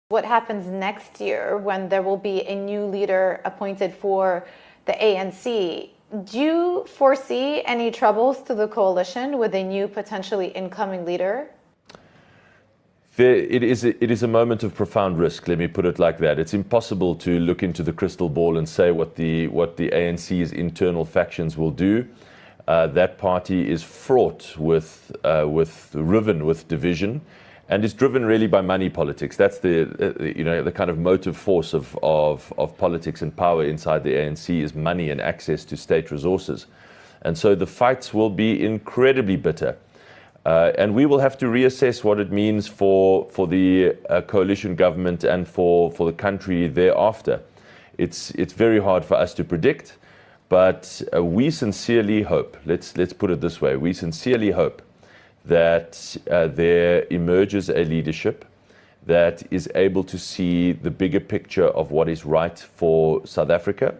what happens next year when there will be a new leader appointed for the ANC. Do you foresee any troubles to the coalition with a new potentially incoming leader? It is a moment of profound risk, let me put it like that. It's impossible to look into the crystal ball and say what the ANC's internal factions will do. That party is fraught riven with division, and is driven really by money politics. That's the kind of motive force of politics and power inside the ANC is money and access to state resources. And so the fights will be incredibly bitter. And we will have to reassess what it means for the coalition government and for the country thereafter. It's very hard for us to predict, but we sincerely hope, let's put it this way, we sincerely hope that there emerges a leadership that is able to see the bigger picture of what is right for South Africa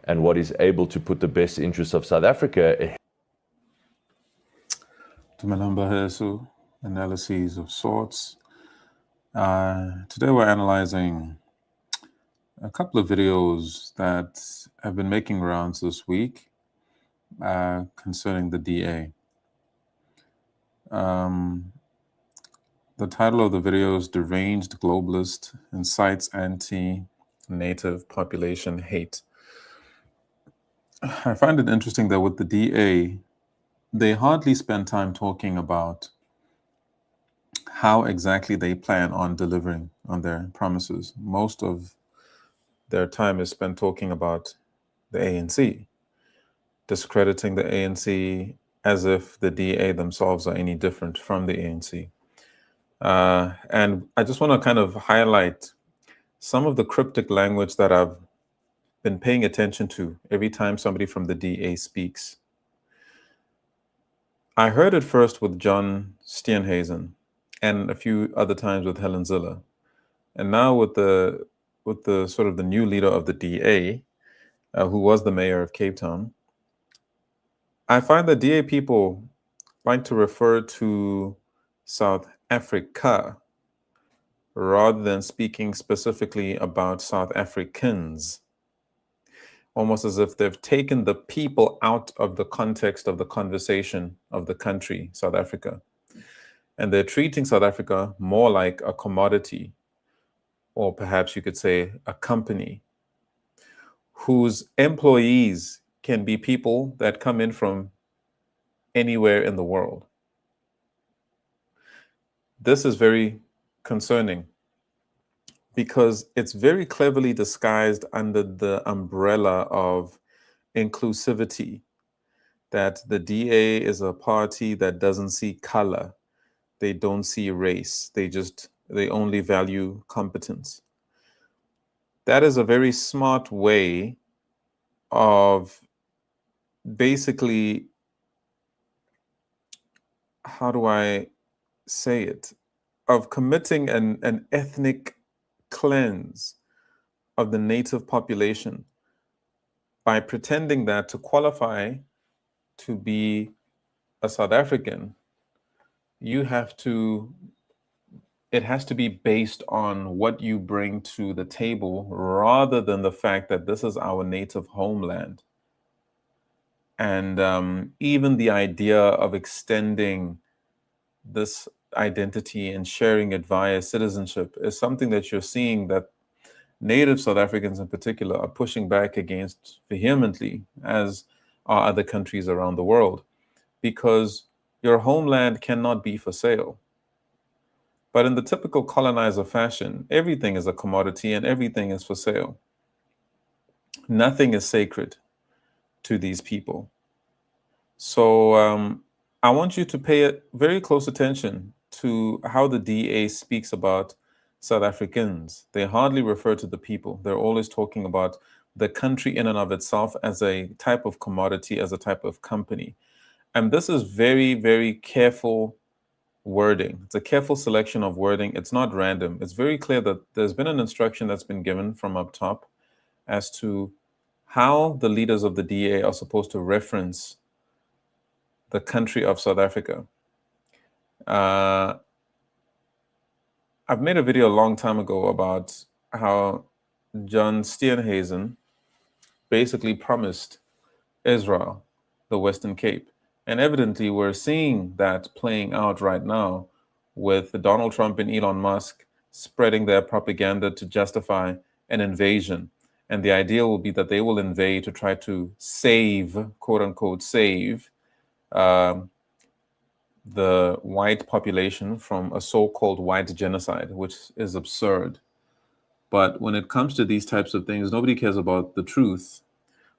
and what is able to put the best interests of South Africa ahead. Tumelamba Hesu, analyses of sorts. Today we're analyzing a couple of videos that have been making rounds this week concerning the DA. The title of the video is Deranged, Globalist, Incites Anti-Native Population Hate. I find it interesting that with the DA, they hardly spend time talking about how exactly they plan on delivering on their promises. Most of their time is spent talking about the ANC, discrediting the ANC as if the DA themselves are any different from the ANC. And I just want to kind of highlight some of the cryptic language that I've been paying attention to every time somebody from the DA speaks. I heard it first with John Steenhuisen and a few other times with Helen Zille. And now with the sort of the new leader of the DA, who was the mayor of Cape Town, I find that DA people like to refer to South Africa rather than speaking specifically about South Africans, almost as if they've taken the people out of the context of the conversation of the country, South Africa. And they're treating South Africa more like a commodity, or perhaps you could say a company, whose employees can be people that come in from anywhere in the world. This is very concerning because it's very cleverly disguised under the umbrella of inclusivity, that the DA is a party that doesn't see color, they don't see race, they only value competence. That is a very smart way of basically, how do I say it, of committing an ethnic cleanse of the native population by pretending that to qualify to be a South African, it has to be based on what you bring to the table rather than the fact that this is our native homeland. And even the idea of extending this identity and sharing it via citizenship is something that you're seeing that native South Africans in particular are pushing back against vehemently, as are other countries around the world, because your homeland cannot be for sale. But in the typical colonizer fashion, everything is a commodity and everything is for sale. Nothing is sacred to these people. So I want you to pay very close attention to how the DA speaks about South Africans. They hardly refer to the people. They're always talking about the country in and of itself as a type of commodity, as a type of company. And this is very, very careful wording. It's a careful selection of wording. It's not random. It's very clear that there's been an instruction that's been given from up top as to how the leaders of the DA are supposed to reference the country of South Africa. I've made a video a long time ago about how John Steenhuisen basically promised Israel the Western Cape. And evidently, we're seeing that playing out right now with Donald Trump and Elon Musk spreading their propaganda to justify an invasion. And the idea will be that they will invade to try to save, quote unquote, save um, the white population from a so called white genocide, which is absurd. But when it comes to these types of things, nobody cares about the truth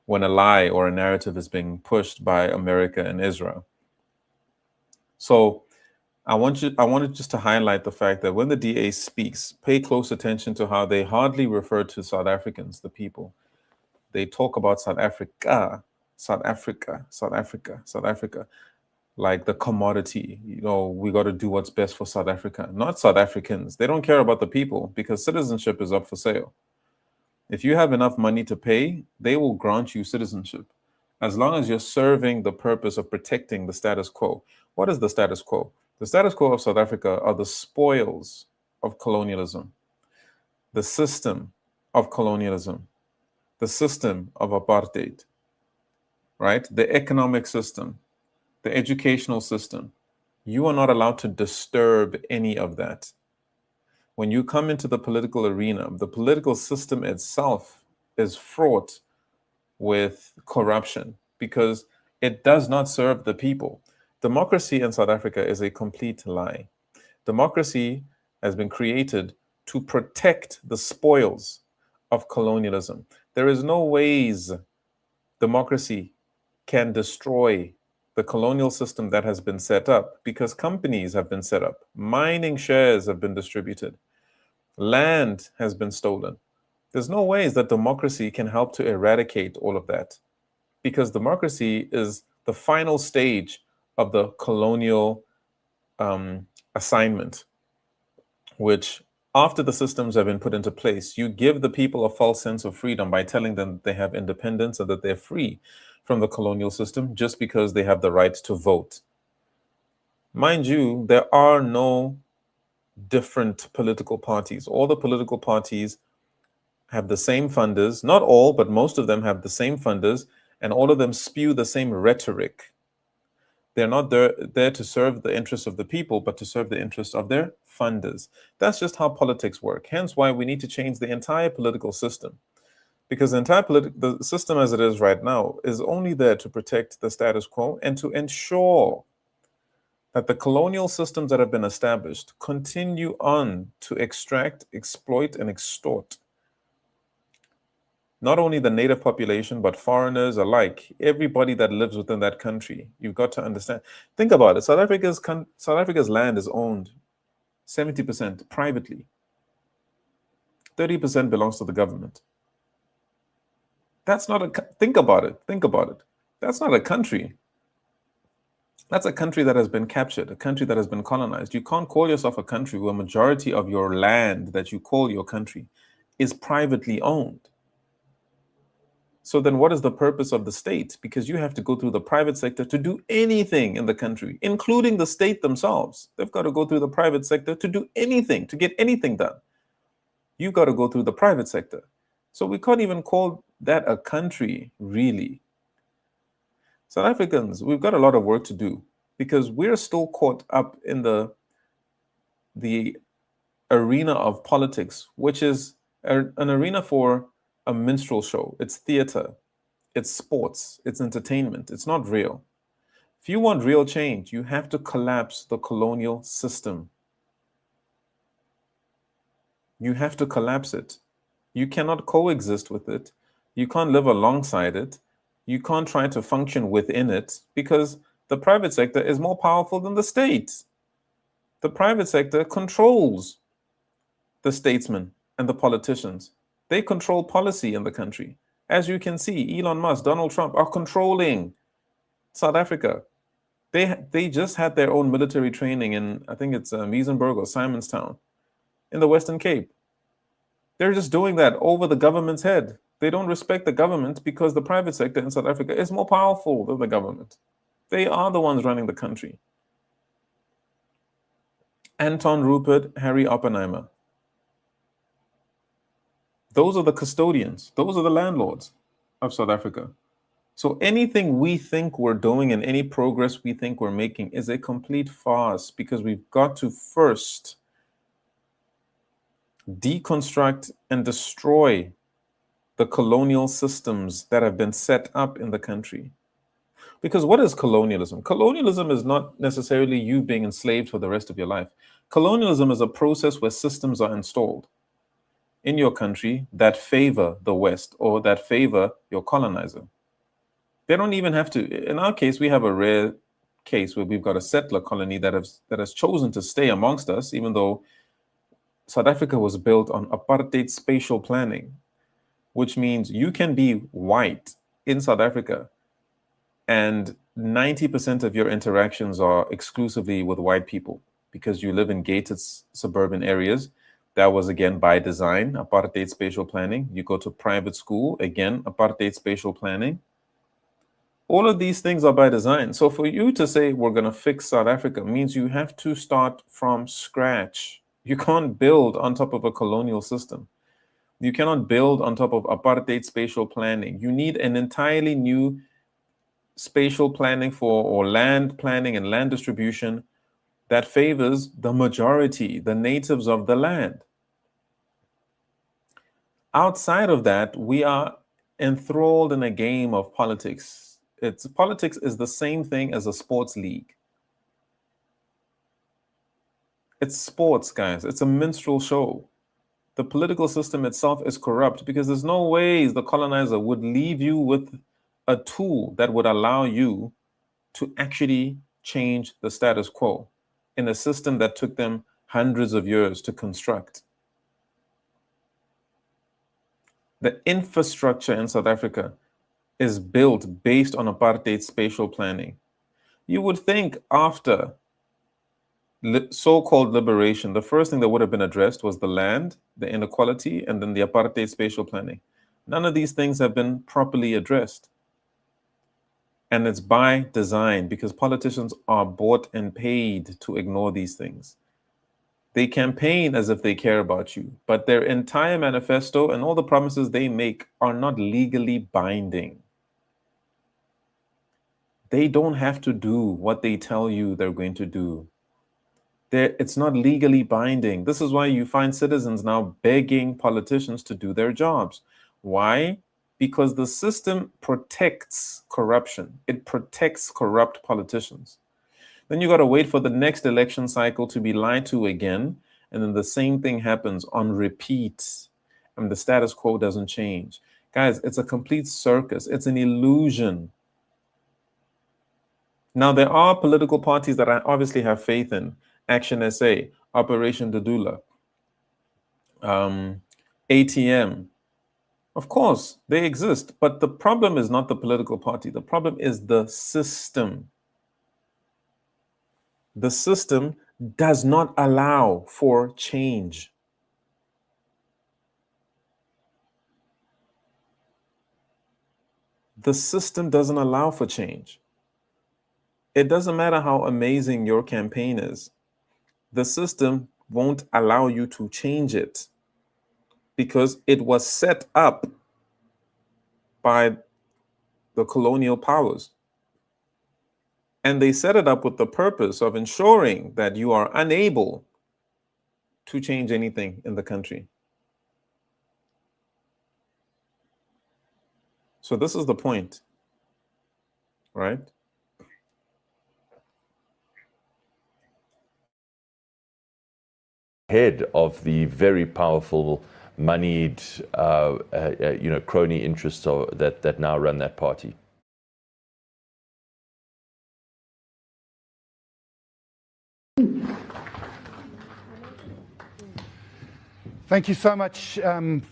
when a lie or a narrative is being pushed by America and Israel. So I wanted just to highlight the fact that when the DA speaks, pay close attention to how they hardly refer to South Africans, the people. They talk about South Africa, South Africa, South Africa, South Africa, like the commodity. We got to do what's best for South Africa, not South Africans. They don't care about the people because citizenship is up for sale. If you have enough money to pay, they will grant you citizenship as long as you're serving the purpose of protecting the status quo. What is the status quo? The status quo of South Africa are the spoils of colonialism, the system of colonialism, the system of apartheid, right? The economic system, the educational system. You are not allowed to disturb any of that. When you come into the political arena, the political system itself is fraught with corruption because it does not serve the people. Democracy in South Africa is a complete lie. Democracy has been created to protect the spoils of colonialism. There is no ways democracy can destroy the colonial system that has been set up because companies have been set up, mining shares have been distributed, land has been stolen. There's no ways that democracy can help to eradicate all of that because democracy is the final stage of the colonial assignment, which after the systems have been put into place, you give the people a false sense of freedom by telling them they have independence and that they're free from the colonial system just because they have the right to vote. Mind you, there are no different political parties. All the political parties have the same funders, not all, but most of them have the same funders, and all of them spew the same rhetoric. They're not there to serve the interests of the people, but to serve the interests of their funders. That's just how politics work. Hence why we need to change the entire political system. Because the system as it is right now is only there to protect the status quo and to ensure that the colonial systems that have been established continue on to extract, exploit, and extort not only the native population, but foreigners alike, everybody that lives within that country. You've got to understand. Think about it. South Africa's land is owned 70% privately. 30% belongs to the government. That's not think about it. Think about it. That's not a country. That's a country that has been captured, a country that has been colonized. You can't call yourself a country where a majority of your land that you call your country is privately owned. So then what is the purpose of the state? Because you have to go through the private sector to do anything in the country, including the state themselves. They've got to go through the private sector to do anything, to get anything done. You've got to go through the private sector. So we can't even call that a country, really. South Africans, we've got a lot of work to do because we're still caught up in the arena of politics, which is an arena for a minstrel show. It's theater, it's sports, it's entertainment. It's not real. If you want real change, you have to collapse the colonial system. You have to collapse it. You cannot coexist with it. You can't live alongside it. You can't try to function within it because the private sector is more powerful than the state. The private sector controls the statesmen and the politicians. They control policy in the country. As you can see, Elon Musk, Donald Trump are controlling South Africa. They just had their own military training in, I think it's Muizenberg or Simonstown in the Western Cape. They're just doing that over the government's head. They don't respect the government because the private sector in South Africa is more powerful than the government. They are the ones running the country. Anton Rupert, Harry Oppenheimer. Those are the custodians. Those are the landlords of South Africa. So anything we think we're doing and any progress we think we're making is a complete farce, because we've got to first deconstruct and destroy the colonial systems that have been set up in the country. Because what is colonialism? Colonialism is not necessarily you being enslaved for the rest of your life. Colonialism is a process where systems are installed in your country that favor the West or that favor your colonizer. They don't even have to. In our case, we have a rare case where we've got a settler colony that has chosen to stay amongst us, even though South Africa was built on apartheid spatial planning, which means you can be white in South Africa and 90% of your interactions are exclusively with white people because you live in gated suburban areas. That was, again, by design, apartheid spatial planning. You go to private school, again, apartheid spatial planning. All of these things are by design. So for you to say we're going to fix South Africa means you have to start from scratch. You can't build on top of a colonial system. You cannot build on top of apartheid spatial planning. You need an entirely new spatial planning or land planning and land distribution that favors the majority, the natives of the land. Outside of that, we are enthralled in a game of politics. Politics is the same thing as a sports league. It's sports, guys. It's a minstrel show. The political system itself is corrupt because there's no ways the colonizer would leave you with a tool that would allow you to actually change the status quo in a system that took them hundreds of years to construct. The infrastructure in South Africa is built based on apartheid spatial planning. You would think after so-called liberation, the first thing that would have been addressed was the land, the inequality, and then the apartheid spatial planning. None of these things have been properly addressed. And it's by design because politicians are bought and paid to ignore these things. They campaign as if they care about you, but their entire manifesto and all the promises they make are not legally binding. They don't have to do what they tell you they're going to do. It's not legally binding. This is why you find citizens now begging politicians to do their jobs. Why? Because the system protects corruption. It protects corrupt politicians. Then you got to wait for the next election cycle to be lied to again, and then the same thing happens on repeat, and the status quo doesn't change. Guys, it's a complete circus. It's an illusion. Now, there are political parties that I obviously have faith in. Action SA, Operation Dudula, ATM. Of course, they exist, but the problem is not the political party. The problem is the system. The system does not allow for change. The system doesn't allow for change. It doesn't matter how amazing your campaign is. The system won't allow you to change it because it was set up by the colonial powers. And they set it up with the purpose of ensuring that you are unable to change anything in the country. So this is the point, right? Head of the very powerful, moneyed, crony interests that now run that party. Thank you so much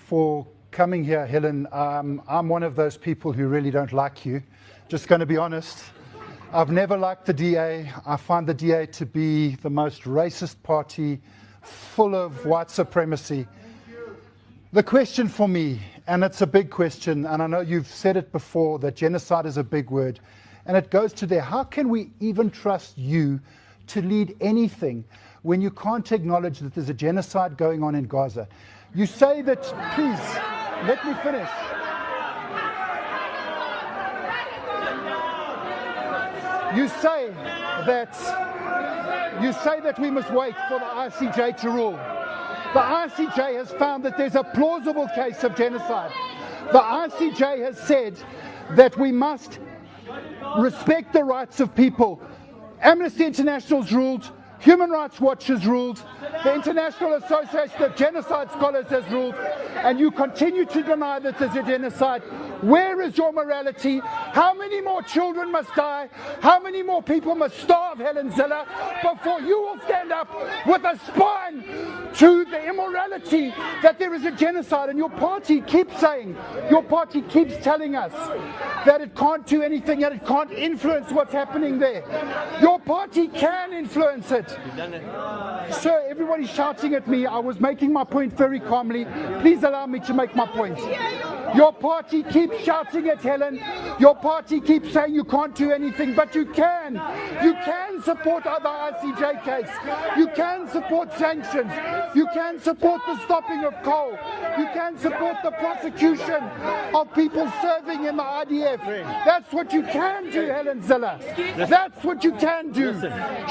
for coming here, Helen. I'm one of those people who really don't like you. Just going to be honest. I've never liked the DA. I find the DA to be the most racist party, full of white supremacy. The question for me, and it's a big question, and I know you've said it before, that genocide is a big word, and it goes to there. How can we even trust you to lead anything when you can't acknowledge that there's a genocide going on in Gaza? You say that, please, let me finish. You say that we must wait for the ICJ to rule. The ICJ has found that there's a plausible case of genocide. The ICJ has said that we must respect the rights of people. Amnesty International's ruled, Human Rights Watch has ruled, the International Association of Genocide Scholars has ruled, and you continue to deny that there's a genocide. Where is your morality? How many more children must die? How many more people must starve, Helen Zille, before you will stand up with a spine to the immorality that there is a genocide? And your party keeps saying, your party keeps telling us that it can't do anything, that it can't influence what's happening there. Your party can influence it. Sir, everybody's shouting at me. I was making my point very calmly. Please allow me to make my point. Your party keeps shouting at Helen. Your party keeps saying you can't do anything, but you can. You can support other ICJ cases. You can support sanctions. You can support the stopping of coal. You can support the prosecution of people serving in the IDF. That's what you can do, Helen Zille. That's what you can do.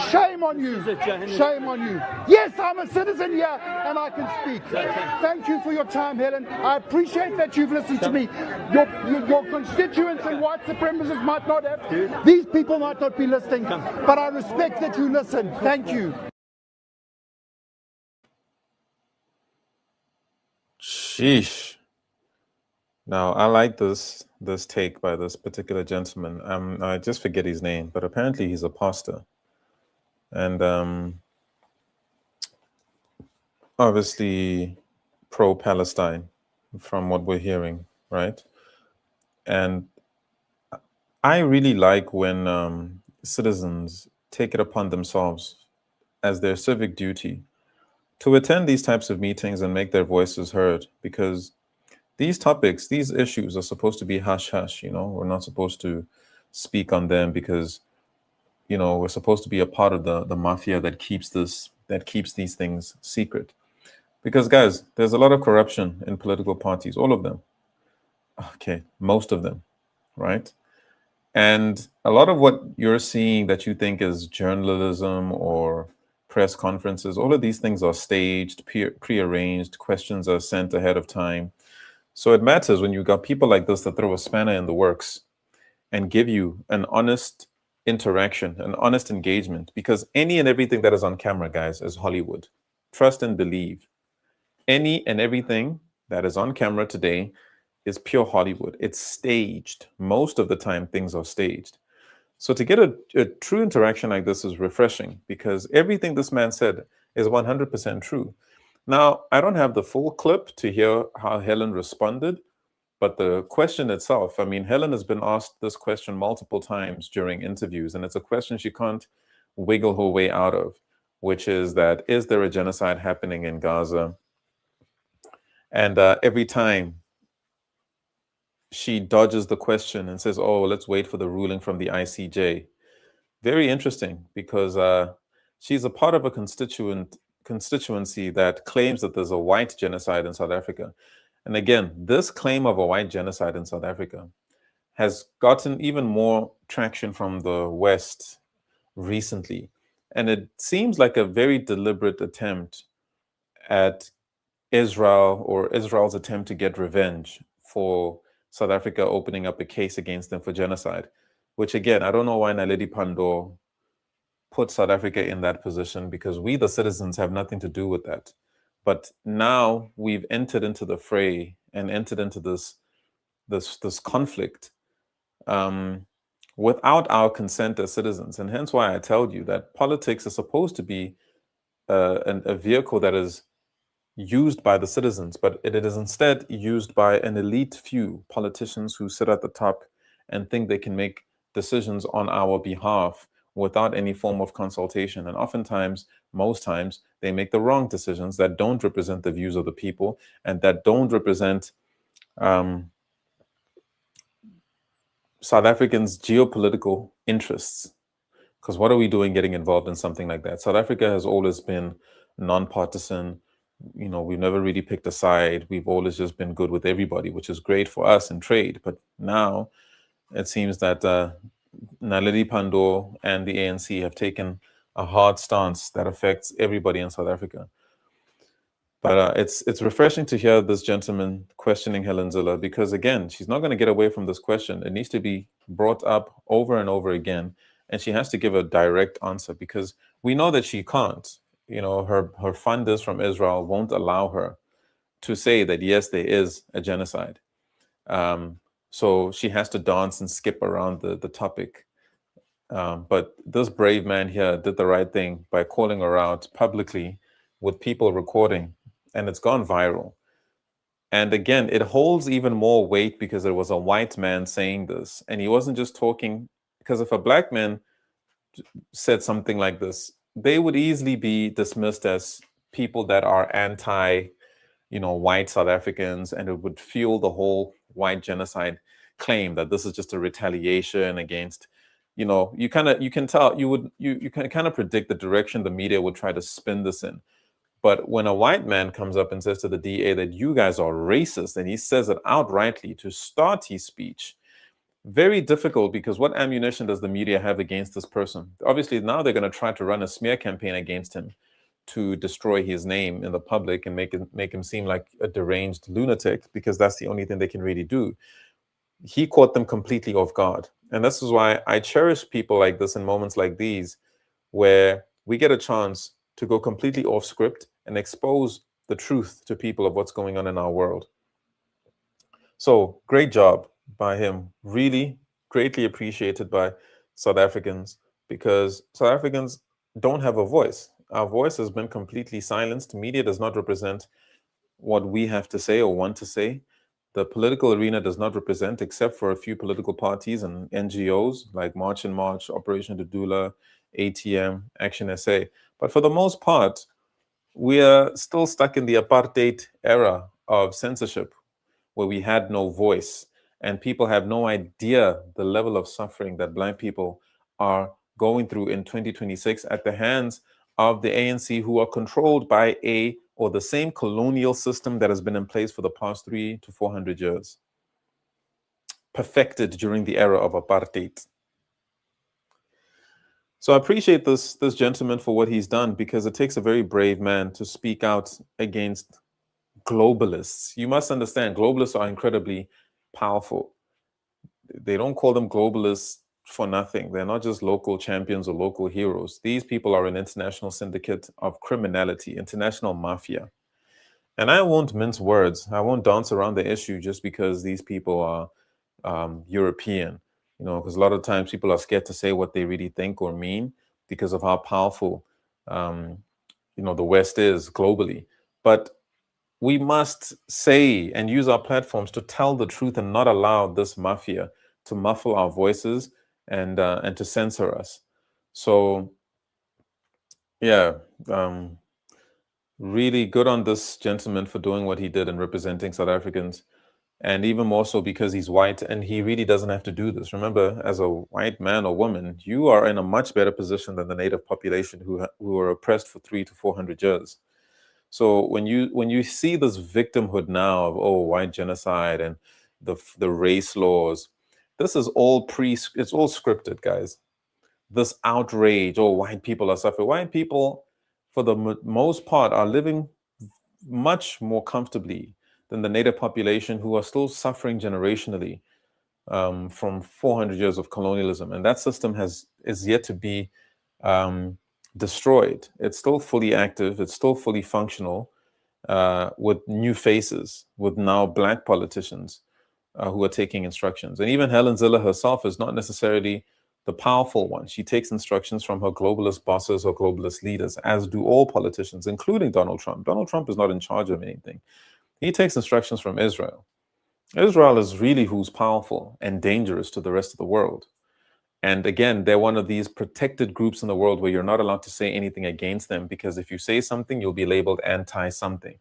Shame on you. Shame on you. Yes, I'm a citizen here and I can speak. Thank you for your time, Helen. I appreciate that you've listened to me. Your constituents and white supremacists might not have. These people might not be listening, but I respect that you listen. Thank you. Sheesh. Now, I like this take by this particular gentleman. I just forget his name, but apparently he's a pastor. And obviously pro-Palestine from what we're hearing, right? And I really like when citizens take it upon themselves as their civic duty to attend these types of meetings and make their voices heard, because these topics, these issues are supposed to be hush-hush, you know? We're not supposed to speak on them because, you know, we're supposed to be a part of the mafia that keeps these things secret. Because, guys, there's a lot of corruption in political parties, all of them. Okay, most of them, right? And a lot of what you're seeing that you think is journalism or press conferences, all of these things are staged, pre-arranged, questions are sent ahead of time. So it matters when you've got people like this that throw a spanner in the works and give you an honest interaction, an honest engagement, because any and everything that is on camera, guys, is Hollywood. Trust and believe. Any and everything that is on camera today is pure Hollywood. It's staged. Most of the time, things are staged. So to get a true interaction like this is refreshing, because everything this man said is 100% true. Now, I don't have the full clip to hear how Helen responded, but the question itself, I mean, Helen has been asked this question multiple times during interviews, and it's a question she can't wiggle her way out of, which is that, is there a genocide happening in Gaza? And every time she dodges the question and says, oh, let's wait for the ruling from the ICJ. Very interesting, because she's a part of a constituency that claims that there's a white genocide in South Africa. And again, this claim of a white genocide in South Africa has gotten even more traction from the West recently. And it seems like a very deliberate attempt at Israel, or Israel's attempt to get revenge for South Africa opening up a case against them for genocide, which again, I don't know why Naledi Pandor put South Africa in that position, because we, the citizens, have nothing to do with that. But now we've entered into the fray and entered into this conflict without our consent as citizens. And hence why I tell you that politics is supposed to be a vehicle that is used by the citizens, but it is instead used by an elite few politicians who sit at the top and think they can make decisions on our behalf without any form of consultation. And oftentimes, most times, they make the wrong decisions that don't represent the views of the people and that don't represent South Africans' geopolitical interests. Because what are we doing getting involved in something like that? South Africa has always been non-partisan. We've never really picked a side. We've always just been good with everybody, which is great for us in trade. But now it seems that Naledi Pandor and the ANC have taken a hard stance that affects everybody in South Africa. But it's refreshing to hear this gentleman questioning Helen Zille, because again, she's not going to get away from this question. It needs to be brought up over and over again, and she has to give a direct answer, because we know that she can't. Her funders from Israel won't allow her to say that yes, there is a genocide. So she has to dance and skip around the topic. But this brave man here did the right thing by calling her out publicly with people recording, and it's gone viral. And again, it holds even more weight because it was a white man saying this. And he wasn't just talking, because if a black man said something like this, they would easily be dismissed as people that are anti, white South Africans, and it would fuel the whole white genocide claim that this is just a retaliation against, you can tell, you can kind of predict the direction the media would try to spin this in. But when a white man comes up and says to the DA that you guys are racist, and he says it outrightly to start his speech, very difficult, because what ammunition does the media have against this person? Obviously, now they're going to try to run a smear campaign against him to destroy his name in the public and make him seem like a deranged lunatic, because that's the only thing they can really do. He caught them completely off guard. And this is why I cherish people like this in moments like these, where we get a chance to go completely off script and expose the truth to people of what's going on in our world. So great job by him. Really greatly appreciated by South Africans, because South Africans don't have a voice. Our voice has been completely silenced. Media does not represent what we have to say or want to say. The political arena does not represent, except for a few political parties and NGOs like March and March, Operation Dudula, ATM, Action SA. But for the most part, we are still stuck in the apartheid era of censorship, where we had no voice, and people have no idea the level of suffering that Black people are going through in 2026 at the hands of the ANC, who are controlled by the same colonial system that has been in place for the past 300 to 400 years, perfected during the era of apartheid. So I appreciate this gentleman for what he's done, because it takes a very brave man to speak out against globalists. You must understand, globalists are incredibly powerful. They don't call them globalists for nothing. They're not just local champions or local heroes. These people are an international syndicate of criminality, international mafia. And I won't mince words. I won't dance around the issue just because these people are European, because a lot of times people are scared to say what they really think or mean because of how powerful, the West is globally. But we must say and use our platforms to tell the truth and not allow this mafia to muffle our voices and to censor us. So, yeah, really good on this gentleman for doing what he did and representing South Africans, and even more so because he's white and he really doesn't have to do this. Remember, as a white man or woman, you are in a much better position than the native population who were oppressed for 300 to 400 years. So when you see this victimhood now of white genocide and the race laws, this is all it's all scripted, guys. This outrage, white people are suffering. White people, for the most part, are living much more comfortably than the native population, who are still suffering generationally from 400 years of colonialism. And that system is yet to be destroyed. It's still fully active. It's still fully functional, with new faces, with now Black politicians who are taking instructions. And even Helen Zille herself is not necessarily the powerful one. She takes instructions from her globalist bosses or globalist leaders, as do all politicians, including Donald Trump. Donald Trump is not in charge of anything. He takes instructions from Israel. Israel is really who's powerful and dangerous to the rest of the world. And again, they're one of these protected groups in the world where you're not allowed to say anything against them, because if you say something, you'll be labeled anti-something.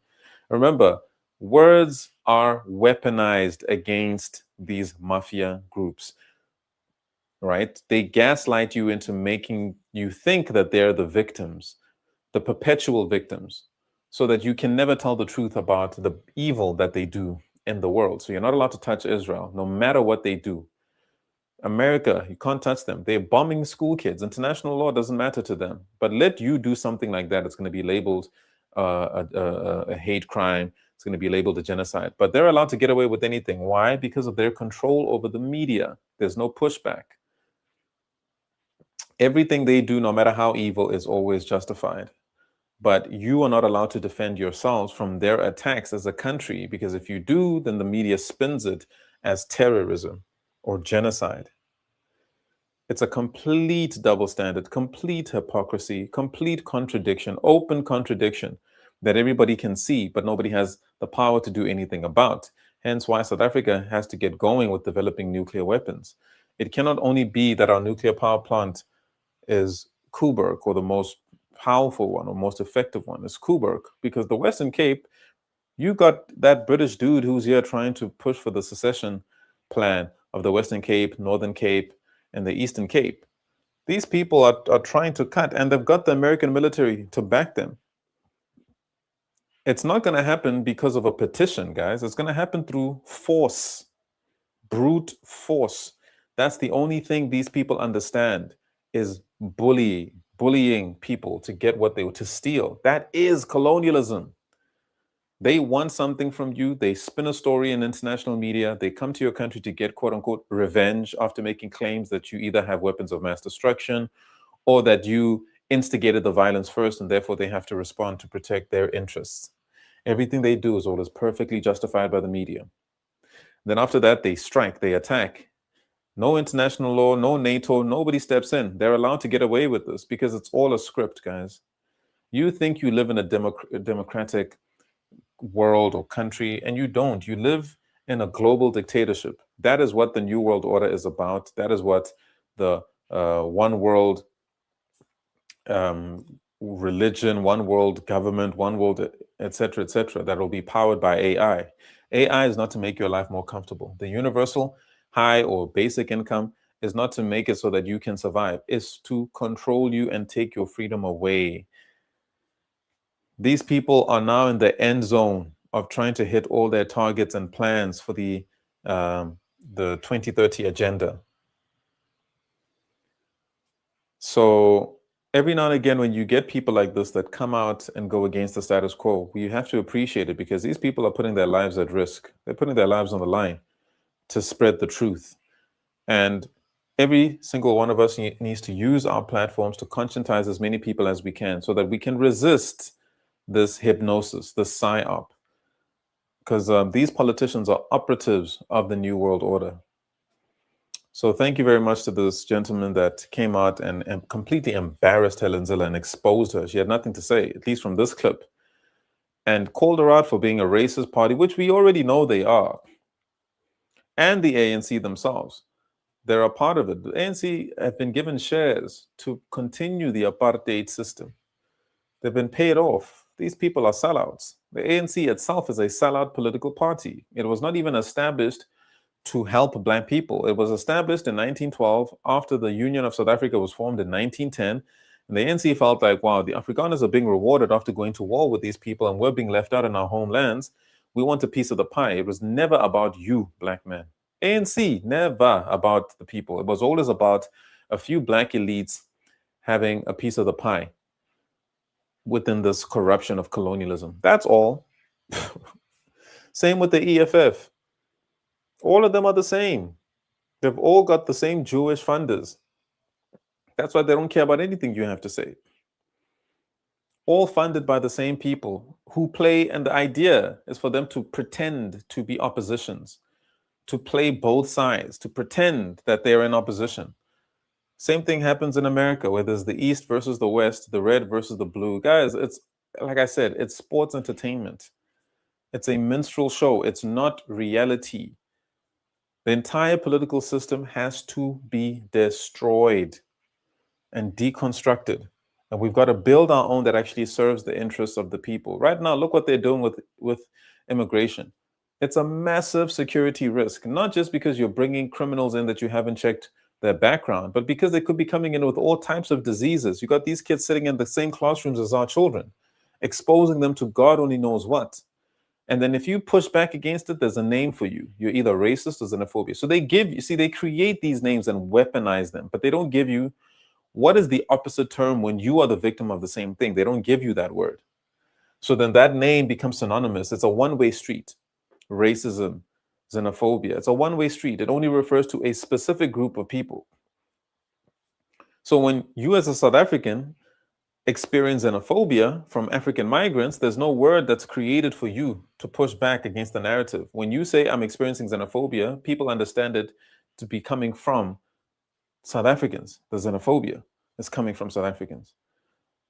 Remember, words are weaponized against these mafia groups. right? They gaslight you into making you think that they're the victims, the perpetual victims, so that you can never tell the truth about the evil that they do in the world. So you're not allowed to touch Israel, no matter what they do. America, you can't touch them. They're bombing school kids. International law doesn't matter to them. But let you do something like that, it's going to be labeled a hate crime. It's going to be labeled a genocide. But they're allowed to get away with anything. Why? Because of their control over the media. There's no pushback. Everything they do, no matter how evil, is always justified. But you are not allowed to defend yourselves from their attacks as a country, because if you do, then the media spins it as terrorism or genocide. It's a complete double standard, complete hypocrisy, complete contradiction, open contradiction that everybody can see, but nobody has the power to do anything about. Hence why South Africa has to get going with developing nuclear weapons. It cannot only be that our nuclear power plant is Kuberg, or the most powerful one or most effective one is Kuberg, because the Western Cape, you got that British dude who's here trying to push for the secession plan of the Western Cape, Northern Cape, and the Eastern Cape. These people are trying to cut, and they've got the American military to back them. It's not going to happen because of a petition, guys. It's going to happen through force, brute force. That's the only thing these people understand, is bullying people to get what they were to steal. That is colonialism. They want something from you. They spin a story in international media. They come to your country to get, quote unquote, revenge after making claims that you either have weapons of mass destruction or that you instigated the violence first, and therefore they have to respond to protect their interests. Everything they do is always perfectly justified by the media. Then after that, they strike, they attack. No international law, no NATO, nobody steps in. They're allowed to get away with this because it's all a script, guys. You think you live in a democratic world or country, and you don't. You live in a global dictatorship. That is what the New World Order is about. That is what the one world religion, one world government, one world, etc., that will be powered by AI. AI is not to make your life more comfortable. The universal high or basic income is not to make it so that you can survive. It's to control you and take your freedom away. These people are now in the end zone of trying to hit all their targets and plans for the 2030 agenda. So every now and again, when you get people like this that come out and go against the status quo, you have to appreciate it, because these people are putting their lives at risk. They're putting their lives on the line to spread the truth. And every single one of us needs to use our platforms to conscientize as many people as we can, so that we can resist this hypnosis, this psyop. Because these politicians are operatives of the New World Order. So thank you very much to this gentleman that came out and completely embarrassed Helen Zille and exposed her. She had nothing to say, at least from this clip, and called her out for being a racist party, which we already know they are. And the ANC themselves, they're a part of it. The ANC have been given shares to continue the apartheid system. They've been paid off. These people are sellouts. The ANC itself is a sellout political party. It was not even established to help Black people. It was established in 1912 after the Union of South Africa was formed in 1910. And the ANC felt like, wow, the Afrikaners are being rewarded after going to war with these people, and we're being left out in our homelands. We want a piece of the pie. It was never about you, Black man. ANC, never about the people. It was always about a few Black elites having a piece of the pie within this corruption of colonialism. That's all. Same with the EFF. All of them are the same. They've all got the same Jewish funders. That's why they don't care about anything you have to say. All funded by the same people who play, and the idea is for them to pretend to be oppositions, to play both sides, to pretend that they're in opposition. Same thing happens in America, where there's the East versus the West, the red versus the blue. Guys, it's like I said, it's sports entertainment. It's a minstrel show. It's not reality. The entire political system has to be destroyed and deconstructed. And we've got to build our own that actually serves the interests of the people. Right now, look what they're doing with immigration. It's a massive security risk, not just because you're bringing criminals in that you haven't checked their background, but because they could be coming in with all types of diseases. You got these kids sitting in the same classrooms as our children, exposing them to God only knows what. And then if you push back against it, there's a name for you. You're either racist or xenophobia. So they create these names and weaponize them, but they don't give you what is the opposite term when you are the victim of the same thing. They don't give you that word. So then that name becomes synonymous. It's a one-way street. Racism, xenophobia. It's a one-way street. It only refers to a specific group of people. So when you as a South African experience xenophobia from African migrants, there's no word that's created for you to push back against the narrative. When you say I'm experiencing xenophobia, people understand it to be coming from South Africans. The xenophobia is coming from South Africans.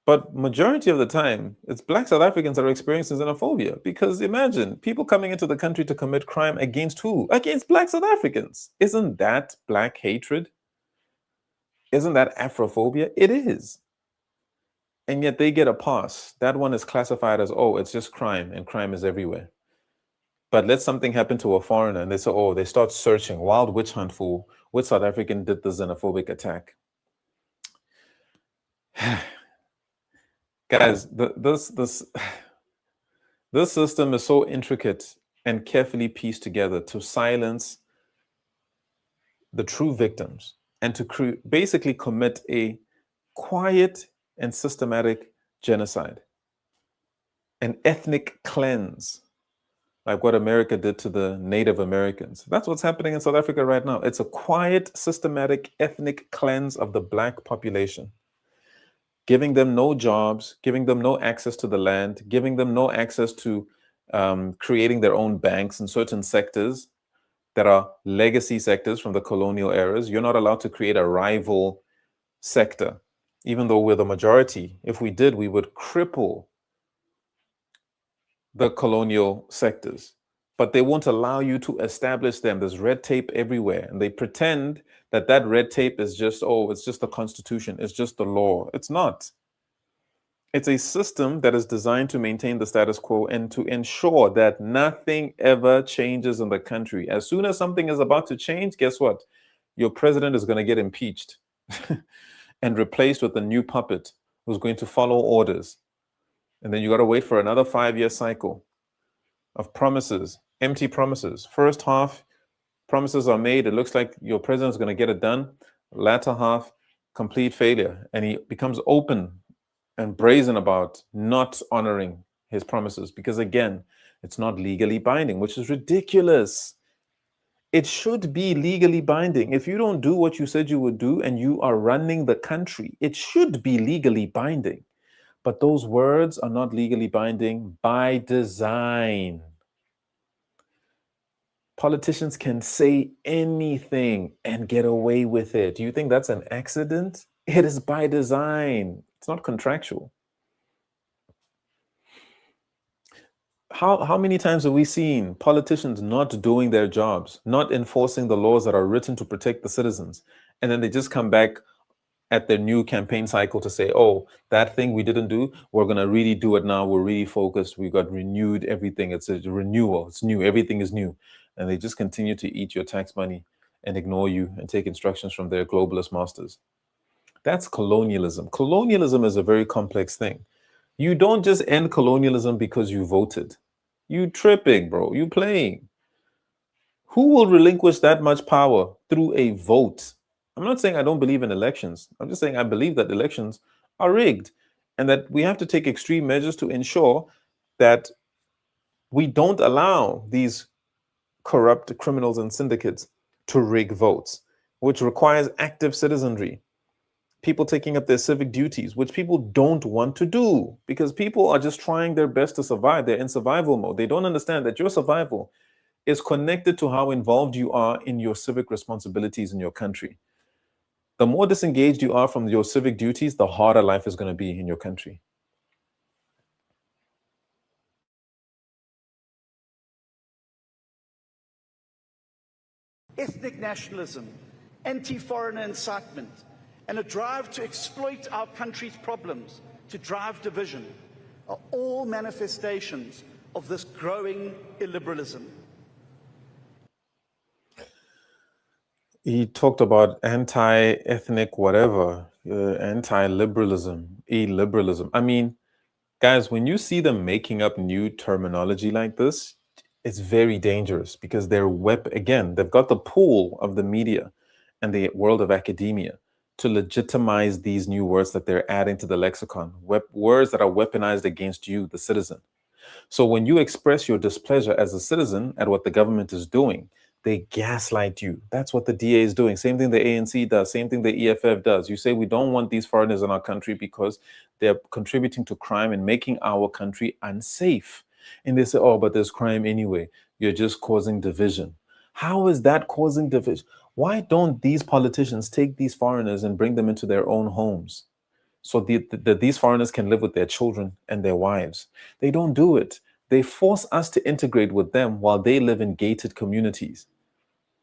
But majority of the time, it's Black South Africans that are experiencing xenophobia, because imagine people coming into the country to commit crime against who? Against Black South Africans. Isn't that Black hatred? Isn't that Afrophobia? It is. And yet they get a pass. That one is classified as, oh, it's just crime, and crime is everywhere. But let something happen to a foreigner and they say, oh, they start searching, wild witch hunt for which South African did the xenophobic attack. Guys, this system is so intricate and carefully pieced together to silence the true victims and to basically commit a quiet and systematic genocide, an ethnic cleanse, like what America did to the Native Americans. That's what's happening in South Africa right now. It's a quiet, systematic, ethnic cleanse of the Black population, giving them no jobs, giving them no access to the land, giving them no access to creating their own banks in certain sectors that are legacy sectors from the colonial eras. You're not allowed to create a rival sector, even though we're the majority. If we did, we would cripple the colonial sectors, but they won't allow you to establish them. There's red tape everywhere, and they pretend that that red tape is just, oh, it's just the Constitution, it's just the law. It's not. It's a system that is designed to maintain the status quo and to ensure that nothing ever changes in the country. As soon as something is about to change, guess what? Your president is going to get impeached and replaced with a new puppet who's going to follow orders. And then you got to wait for another 5-year cycle of promises, empty promises. First half, promises are made. It looks like your president's going to get it done. Latter half, complete failure. And he becomes open and brazen about not honoring his promises because, again, it's not legally binding, which is ridiculous. It should be legally binding. If you don't do what you said you would do and you are running the country, it should be legally binding. But those words are not legally binding by design. Politicians can say anything and get away with it. Do you think that's an accident? It is by design. It's not contractual. How many times have we seen politicians not doing their jobs, not enforcing the laws that are written to protect the citizens, and then they just come back at their new campaign cycle to say, oh, that thing we didn't do, we're going to really do it now. We're really focused. We got renewed everything. It's a renewal. It's new. Everything is new. And they just continue to eat your tax money and ignore you and take instructions from their globalist masters. That's colonialism. Colonialism is a very complex thing. You don't just end colonialism because you voted. You tripping, bro. You playing. Who will relinquish that much power through a vote? I'm not saying I don't believe in elections. I'm just saying I believe that elections are rigged and that we have to take extreme measures to ensure that we don't allow these corrupt criminals and syndicates to rig votes, which requires active citizenry, people taking up their civic duties, which people don't want to do because people are just trying their best to survive. They're in survival mode. They don't understand that your survival is connected to how involved you are in your civic responsibilities in your country. The more disengaged you are from your civic duties, the harder life is going to be in your country. Ethnic nationalism, anti-foreigner incitement, and a drive to exploit our country's problems, to drive division, are all manifestations of this growing illiberalism. He talked about anti-ethnic whatever, anti-liberalism, illiberalism. I mean, guys, when you see them making up new terminology like this, it's very dangerous because they've got the pull of the media and the world of academia to legitimize these new words that they're adding to the lexicon, words that are weaponized against you, the citizen. So when you express your displeasure as a citizen at what the government is doing, they gaslight you. That's what the DA is doing. Same thing the ANC does. Same thing the EFF does. You say we don't want these foreigners in our country because they're contributing to crime and making our country unsafe. And they say, oh, but there's crime anyway. You're just causing division. How is that causing division? Why don't these politicians take these foreigners and bring them into their own homes so these foreigners can live with their children and their wives? They don't do it. They force us to integrate with them while they live in gated communities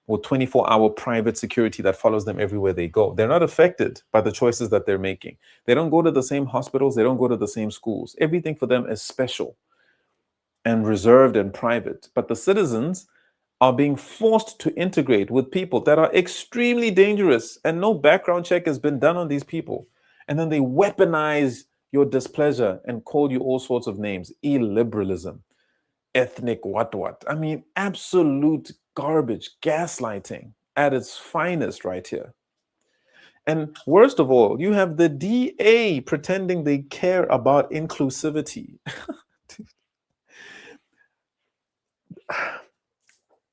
with 24-hour private security that follows them everywhere they go. They're not affected by the choices that they're making. They don't go to the same hospitals. They don't go to the same schools. Everything for them is special and reserved and private. But the citizens are being forced to integrate with people that are extremely dangerous, and no background check has been done on these people. And then they weaponize your displeasure and call you all sorts of names: illiberalism, ethnic what. I mean, absolute garbage, gaslighting at its finest right here. And worst of all, you have the DA pretending they care about inclusivity.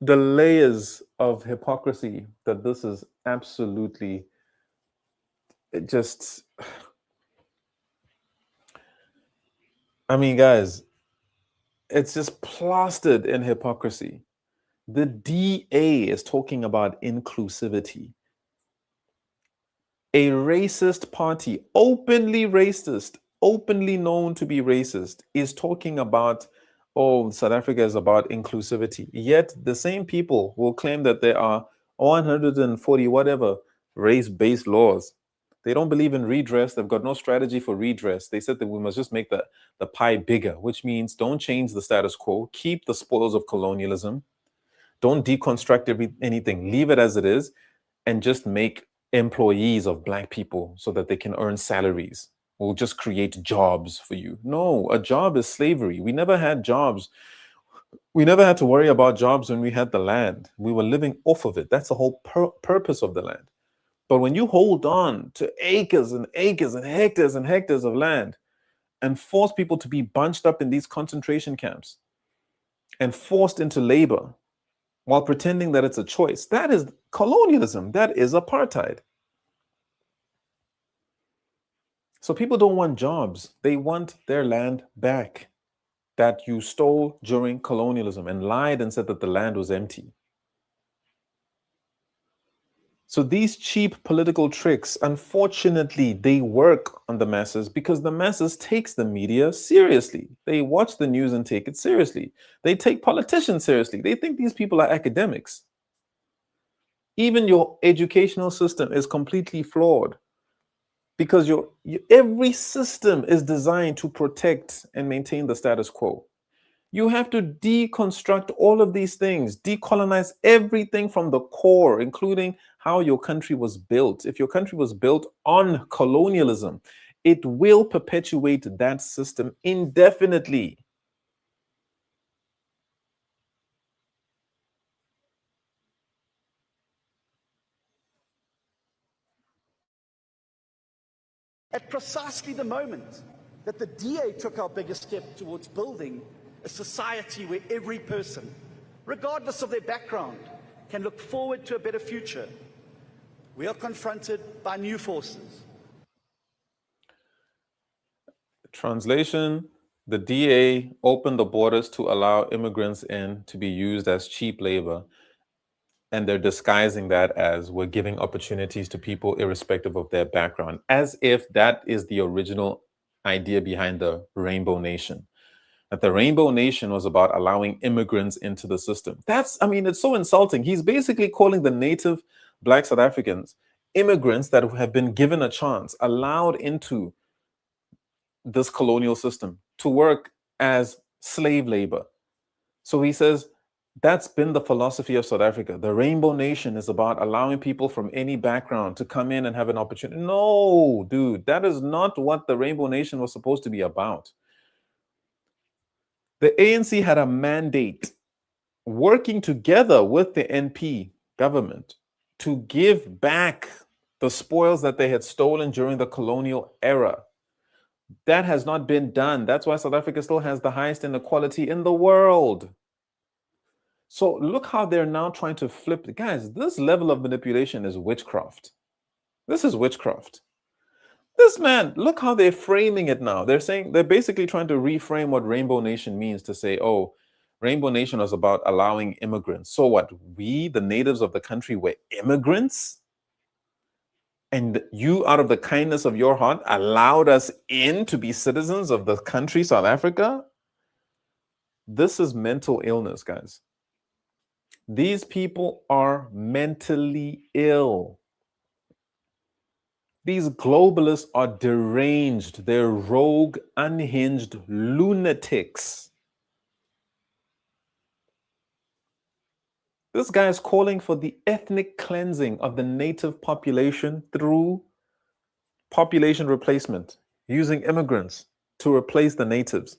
The layers of hypocrisy that this is absolutely just, I mean, guys, it's just plastered in hypocrisy. The DA is talking about inclusivity. A racist party, openly racist, openly known to be racist, is talking about, oh, South Africa is about inclusivity. Yet the same people will claim that there are 140 whatever race-based laws. They don't believe in redress. They've got no strategy for redress. They said that we must just make the pie bigger, which means don't change the status quo, keep the spoils of colonialism, don't deconstruct anything, leave it as it is, and just make employees of Black people so that they can earn salaries. We'll just create jobs for you. No, a job is slavery. We never had jobs. We never had to worry about jobs when we had the land. We were living off of it. That's the whole purpose of the land. But when you hold on to acres and acres and hectares of land and force people to be bunched up in these concentration camps and forced into labor while pretending that it's a choice, that is colonialism. That is apartheid. So people don't want jobs. They want their land back that you stole during colonialism and lied and said that the land was empty. So these cheap political tricks, unfortunately, they work on the masses because the masses takes the media seriously. They watch the news and take it seriously. They take politicians seriously. They think these people are academics. Even your educational system is completely flawed because every system is designed to protect and maintain the status quo. You have to deconstruct all of these things, decolonize everything from the core, including how your country was built. If your country was built on colonialism, it will perpetuate that system indefinitely. At precisely the moment that the DA took our biggest step towards building a society where every person, regardless of their background, can look forward to a better future, we are confronted by new forces. Translation: the DA opened the borders to allow immigrants in to be used as cheap labor. And they're disguising that as we're giving opportunities to people irrespective of their background, as if that is the original idea behind the Rainbow Nation. That the Rainbow Nation was about allowing immigrants into the system. I mean, it's so insulting. He's basically calling the native Black South Africans immigrants that have been given a chance, allowed into this colonial system to work as slave labor. So he says, That's been the philosophy of South Africa. The Rainbow Nation is about allowing people from any background to come in and have an opportunity. No, dude, that is not what the Rainbow Nation was supposed to be about. The ANC had a mandate working together with the NP government to give back the spoils that they had stolen during the colonial era. That has not been done. That's why South Africa still has the highest inequality in the world. So look how they're now trying to flip. Guys, this level of manipulation is witchcraft. This is witchcraft. This man, look how they're framing it now. They're basically trying to reframe what Rainbow Nation means to say, oh, Rainbow Nation was about allowing immigrants. So what? We, the natives of the country, were immigrants? And you, out of the kindness of your heart, allowed us in to be citizens of the country, South Africa? This is mental illness, guys. These people are mentally ill. These globalists are deranged. They're rogue, unhinged lunatics. This guy is calling for the ethnic cleansing of the native population through population replacement, using immigrants to replace the natives.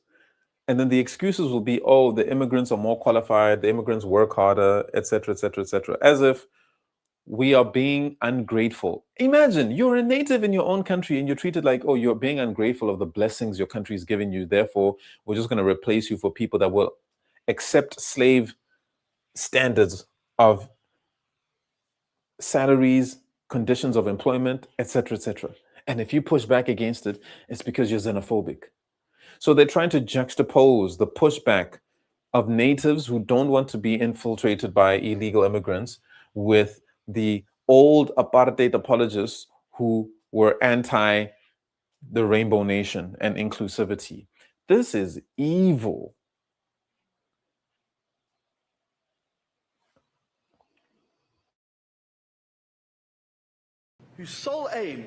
And then the excuses will be, oh, the immigrants are more qualified, the immigrants work harder, etc., etc., etc., as if we are being ungrateful. Imagine you're a native in your own country and you're treated like, oh, you're being ungrateful of the blessings your country's given you. Therefore, we're just going to replace you for people that will accept slave standards of salaries, conditions of employment, etc., etc. And if you push back against it, it's because you're xenophobic. So they're trying to juxtapose the pushback of natives who don't want to be infiltrated by illegal immigrants with the old apartheid apologists who were anti the Rainbow Nation and inclusivity. This is evil. Whose sole aim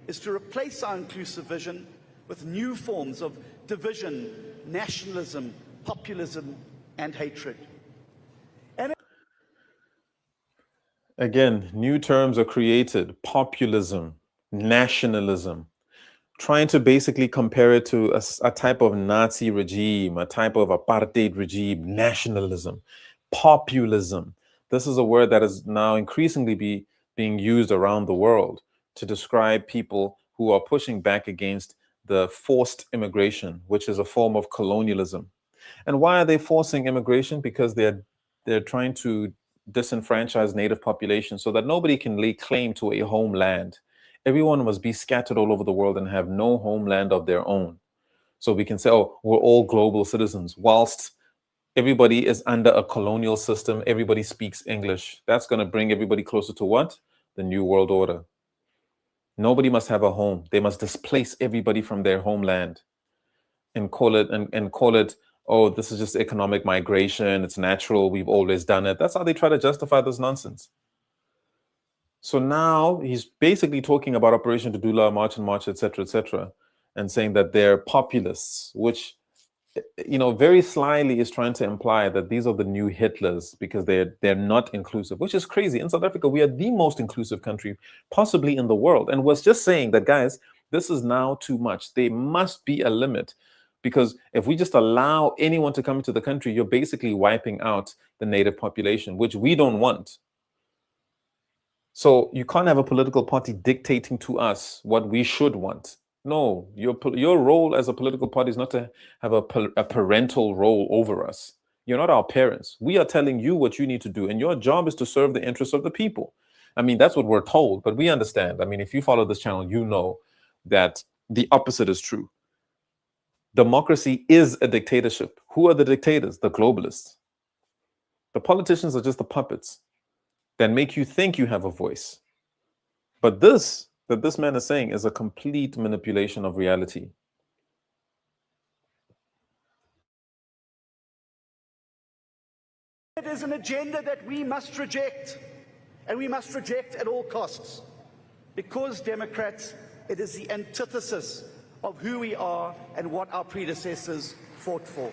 is to replace our inclusive vision with new forms of division, nationalism, populism, and hatred. Again, new terms are created: populism, nationalism, trying to basically compare it to a type of Nazi regime, a type of apartheid regime, nationalism, populism. This is a word that is now increasingly being used around the world to describe people who are pushing back against the forced immigration, which is a form of colonialism. And why are they forcing immigration? Because they're trying to disenfranchise native populations so that nobody can lay claim to a homeland. Everyone must be scattered all over the world and have no homeland of their own. So we can say, oh, we're all global citizens, whilst everybody is under a colonial system. Everybody speaks English. That's going to bring everybody closer to what? The New World Order. Nobody must have a home. They must displace everybody from their homeland and call it, oh, this is just economic migration. It's natural. We've always done it. That's how they try to justify this nonsense. So now he's basically talking about Operation Dudula, March and March, etc., and saying that they're populists, which, very slyly is trying to imply that these are the new Hitlers because they're not inclusive, which is crazy. In South Africa, we are the most inclusive country possibly in the world, and was just saying that, guys, this is now too much. There must be a limit, because if we just allow anyone to come into the country, you're basically wiping out the native population, which we don't want. So you can't have a political party dictating to us what we should want. No, your role as a political party is not to have a parental role over us. You're not our parents. We are telling you what you need to do, and your job is to serve the interests of the people. I mean, that's what we're told, but we understand. I mean, if you follow this channel, you know that the opposite is true. Democracy is a dictatorship. Who are the dictators? The globalists. The politicians are just the puppets that make you think you have a voice. But this that this man is saying is a complete manipulation of reality. It is an agenda that we must reject, and we must reject at all costs. Because, Democrats, it is the antithesis of who we are and what our predecessors fought for.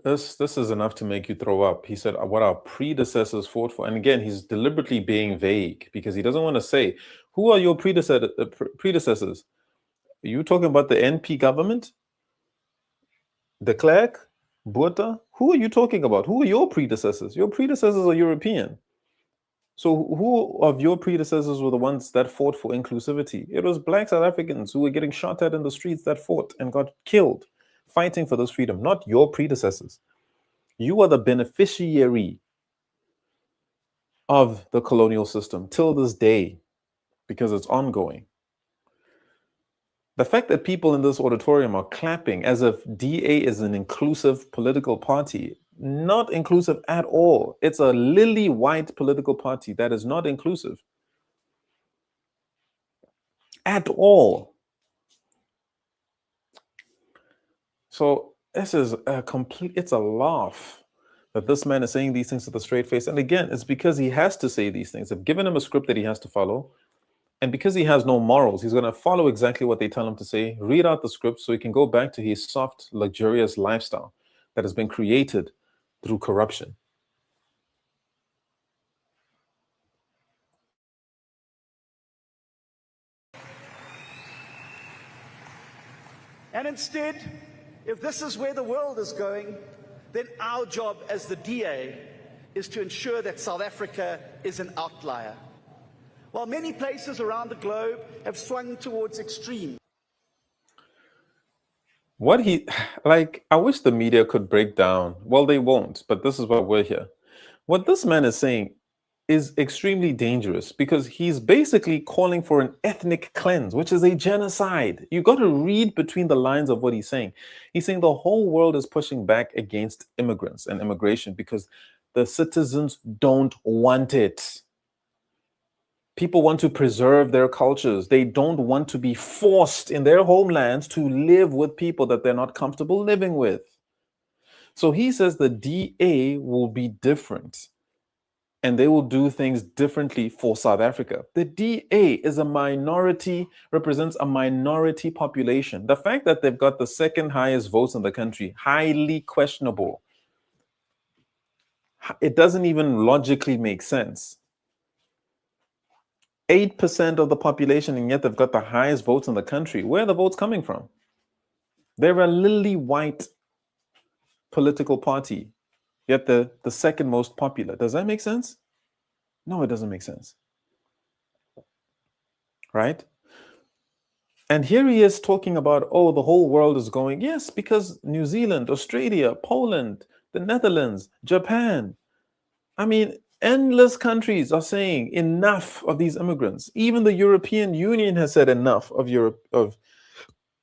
This is enough to make you throw up. He said what our predecessors fought for. And again, he's deliberately being vague because he doesn't want to say, who are your predecessors? Are you talking about the NP government? De Klerk? Botha? Who are you talking about? Who are your predecessors? Your predecessors are European. So who of your predecessors were the ones that fought for inclusivity? It was black South Africans who were getting shot at in the streets that fought and got killed fighting for this freedom, not your predecessors. You are the beneficiary of the colonial system till this day because it's ongoing. The fact that people in this auditorium are clapping as if DA is an inclusive political party, not inclusive at all. It's a lily white political party that is not inclusive at all. So this is it's a laugh that this man is saying these things with a straight face. And again, it's because he has to say these things. They've given him a script that he has to follow. And because he has no morals, he's going to follow exactly what they tell him to say, read out the script so he can go back to his soft, luxurious lifestyle that has been created through corruption. And instead, if this is where the world is going, then our job as the DA is to ensure that South Africa is an outlier. While many places around the globe have swung towards extreme. I wish the media could break down. Well, they won't, but this is why we're here. What this man is saying is extremely dangerous because he's basically calling for an ethnic cleanse, which is a genocide. You got to read between the lines of what he's saying. He's saying the whole world is pushing back against immigrants and immigration because the citizens don't want it. People want to preserve their cultures. They don't want to be forced in their homelands to live with people that they're not comfortable living with. So he says the DA will be different and they will do things differently for South Africa. The DA is a minority, represents a minority population. The fact that they've got the second highest votes in the country, highly questionable. It doesn't even logically make sense. 8% of the population, and yet they've got the highest votes in the country. Where are the votes coming from? They're a lily white political party, yet the second most popular. Does that make sense? No, it doesn't make sense. Right? And here he is talking about, oh, the whole world is going. Yes, because New Zealand, Australia, Poland, the Netherlands, Japan. I mean, endless countries are saying enough of these immigrants. Even the European Union has said enough of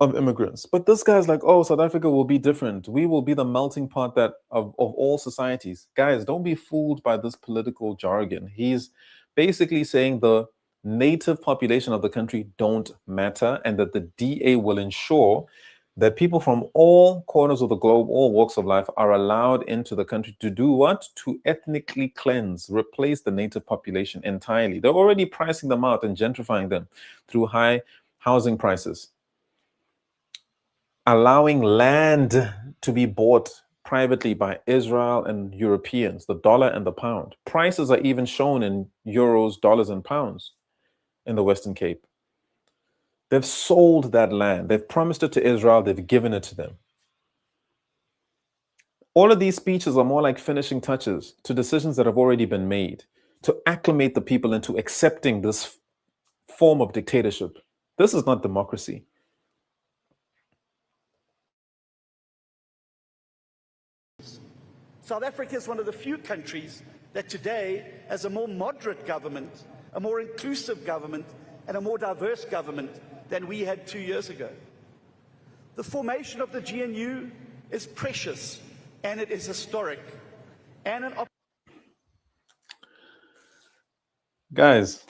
immigrants. But this guy's like, oh, South Africa will be different. We will be the melting pot of all societies. Guys, don't be fooled by this political jargon. He's basically saying the native population of the country don't matter and that the DA will ensure that people from all corners of the globe, all walks of life, are allowed into the country to do what? To ethnically cleanse, replace the native population entirely. They're already pricing them out and gentrifying them through high housing prices. Allowing land to be bought privately by Israel and Europeans, the dollar and the pound. Prices are even shown in euros, dollars, and pounds in the Western Cape. They've sold that land. They've promised it to Israel. They've given it to them. All of these speeches are more like finishing touches to decisions that have already been made to acclimate the people into accepting this form of dictatorship. This is not democracy. South Africa is one of the few countries that today has a more moderate government, a more inclusive government, and a more diverse government than we had 2 years ago. The formation of the GNU is precious and it is historic. And Guys,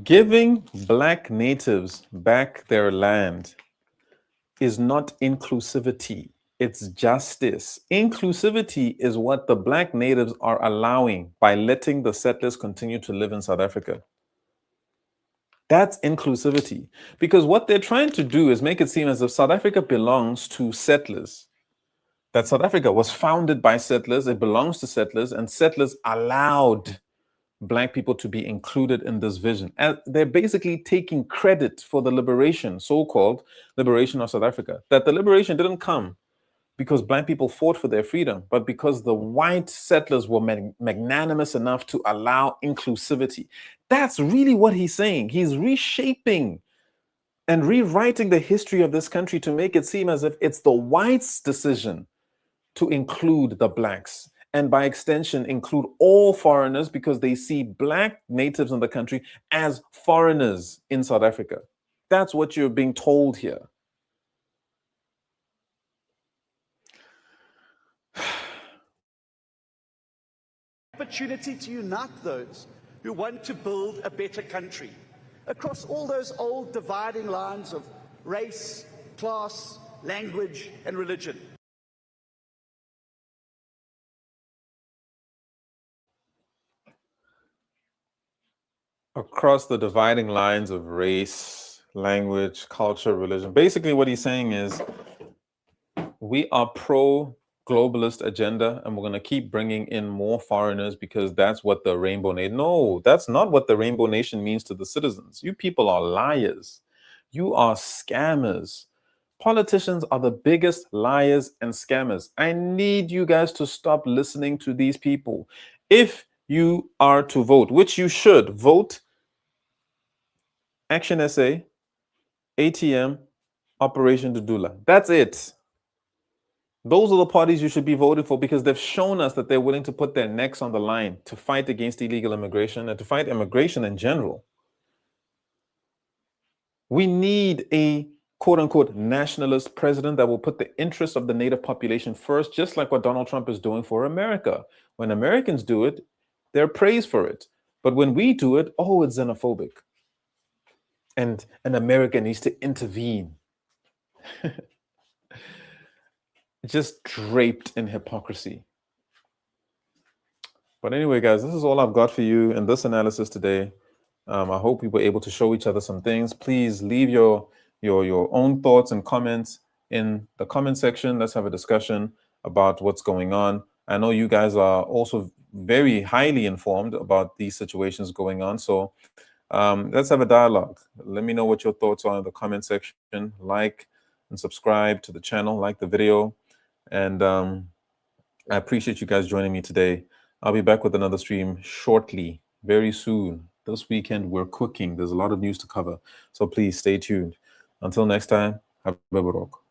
giving black natives back their land is not inclusivity. It's justice. Inclusivity is what the black natives are allowing by letting the settlers continue to live in South Africa. That's inclusivity. Because what they're trying to do is make it seem as if South Africa belongs to settlers. That South Africa was founded by settlers, it belongs to settlers, and settlers allowed Black people to be included in this vision. And they're basically taking credit for the liberation, so-called liberation of South Africa. That the liberation didn't come because Black people fought for their freedom, but because the white settlers were magnanimous enough to allow inclusivity. That's really what he's saying. He's reshaping and rewriting the history of this country to make it seem as if it's the whites' decision to include the Blacks, and by extension include all foreigners, because they see Black natives in the country as foreigners in South Africa. That's what you're being told here. Opportunity to unite those who want to build a better country across all those old dividing lines of race, class, language, and religion. Across the dividing lines of race, language, culture, religion. Basically, what he's saying is we are pro-globalist agenda, and we're going to keep bringing in more foreigners because that's what the Rainbow Nation. No, that's not what the Rainbow Nation means to the citizens. You people are liars. You are scammers. Politicians are the biggest liars and scammers. I need you guys to stop listening to these people. If you are to vote, which you should vote, Action SA, ATM, Operation Dudula. That's it. Those are the parties you should be voting for, because they've shown us that they're willing to put their necks on the line to fight against illegal immigration and to fight immigration in general. We need a quote-unquote nationalist president that will put the interests of the native population first, just like what Donald Trump is doing for America. When Americans do it, they're praised for it. But when we do it, oh, it's xenophobic. And America needs to intervene. Just draped in hypocrisy. But anyway, guys, this is all I've got for you in this analysis today. I hope we were able to show each other some things. Please leave your own thoughts and comments in the comment section. Let's have a discussion about what's going on. I know you guys are also very highly informed about these situations going on. So let's have a dialogue. Let me know what your thoughts are in the comment section. Like and subscribe to the channel, like the video. And I appreciate you guys joining me today. I'll be back with another stream shortly, very soon. This weekend, we're cooking. There's a lot of news to cover. So please stay tuned. Until next time, have a good rock.